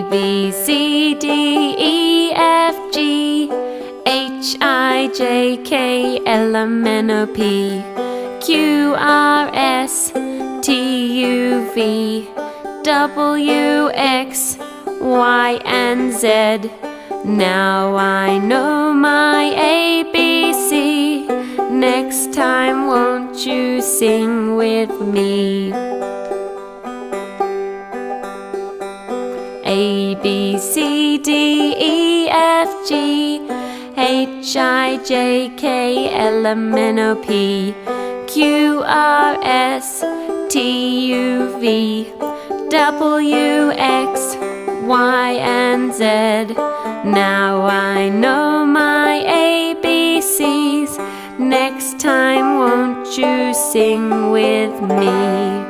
B, C, D, E, F, G, H, I, J, K, L, M, N, O, P, Q, R, S, T, U, V, W, X, Y, and Z. Now I know my ABC. Next time won't you sing with me? A, B, C, D, E, F, G, H, I, J, K, L, M, N, O, P, Q, R, S, T, U, V, W, X, Y, and Z. Now I know my ABCs. Next time won't you sing with me?